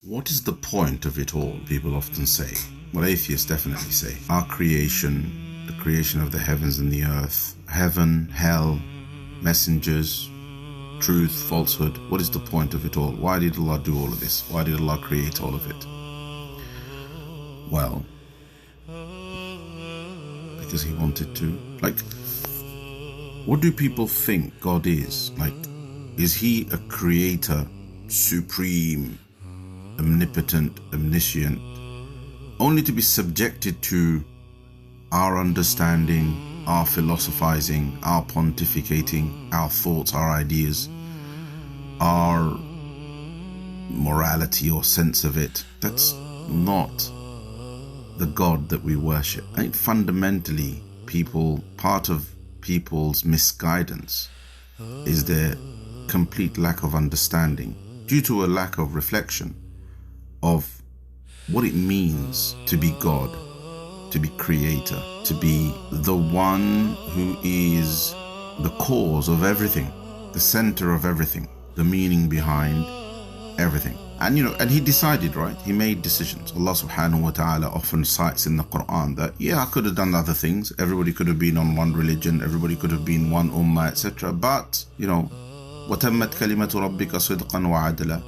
What is the point of it all? People often say. Well, atheists definitely say. Our creation, the creation of the heavens and the earth, heaven, hell, messengers, truth, falsehood. What is the point of it all? Why did Allah do all of this? Why did Allah create all of it? Well, because He wanted to. Like, what do people think God is? Like, is He a creator, supreme, omnipotent, omniscient, only to be subjected to our understanding, our philosophizing, our pontificating, our thoughts, our ideas, our morality or sense of it? That's not the God that we worship. I think fundamentally part of people's misguidance is their complete lack of understanding due to a lack of reflection of what it means to be God, to be creator, to be the one who is the cause of everything, the center of everything, the meaning behind everything. And and He decided, right? He made decisions. Allah subhanahu wa ta'ala often cites in the Quran that, I could have done other things. Everybody could have been on one religion. Everybody could have been one ummah, etc. But, وَتَمَّتْ كَلِمَةُ رَبِّكَ صِدْقًا وَعَدْلًا.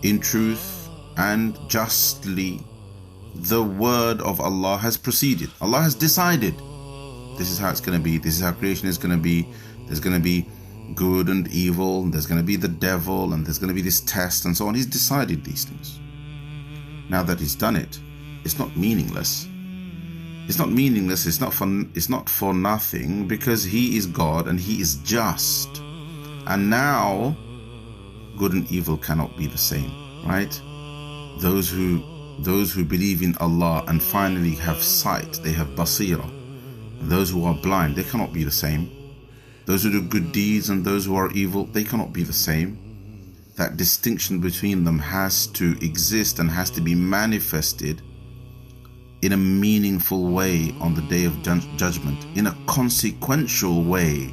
In truth and justly, the word of Allah has proceeded. Allah has decided. This is how it's going to be. This is how creation is going to be. There's going to be good and evil. There's going to be the devil, and there's going to be this test and so on. He's decided these things. Now that He's done it, it's not meaningless. It's not meaningless. It's not for nothing, because He is God and He is just. And now, good and evil cannot be the same, right? Those who believe in Allah and finally have sight, they have basira. Those who are blind, they cannot be the same. Those who do good deeds and those who are evil, they cannot be the same. That distinction between them has to exist and has to be manifested in a meaningful way on the day of judgment, in a consequential way,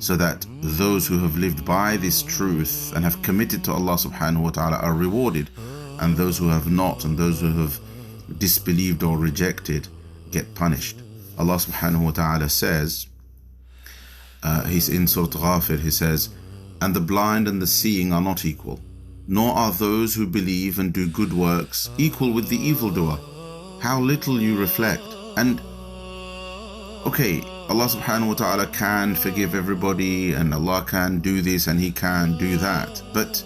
so that those who have lived by this truth and have committed to Allah subhanahu wa ta'ala are rewarded, and those who have not and those who have disbelieved or rejected get punished. Allah subhanahu wa ta'ala says, He's in Surah Ghafir, He says, and the blind and the seeing are not equal, nor are those who believe and do good works equal with the evildoer. How little you reflect. And okay, Allah subhanahu wa ta'ala can forgive everybody, and Allah can do this and He can do that, but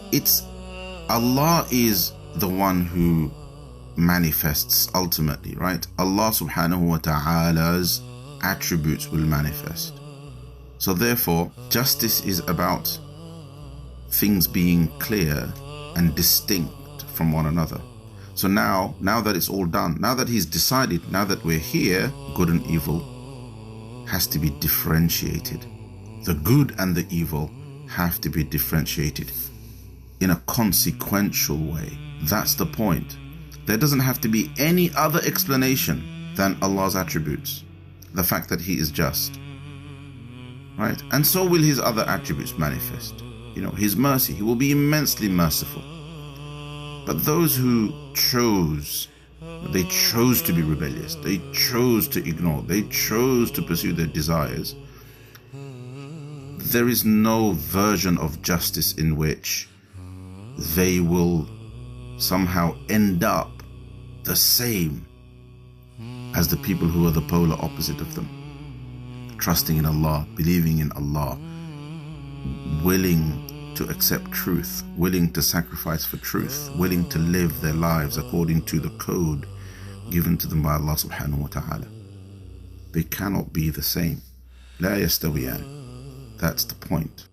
Allah is the one who manifests ultimately, right? Allah subhanahu wa ta'ala's attributes will manifest. So therefore, justice is about things being clear and distinct from one another. So now that it's all done, now that He's decided, now that we're here, good and evil has to be differentiated. The good and the evil have to be differentiated in a consequential way. That's the point. There doesn't have to be any other explanation than Allah's attributes. The fact that He is just. Right? And so will His other attributes manifest. His mercy, He will be immensely merciful. But those who chose to be rebellious, they chose to ignore, they chose to pursue their desires, there is no version of justice in which they will somehow end up the same as the people who are the polar opposite of them. Trusting in Allah, believing in Allah, willing to accept truth, willing to sacrifice for truth, willing to live their lives according to the code given to them by Allah subhanahu wa ta'ala. They cannot be the same. لا يستويان. That's the point.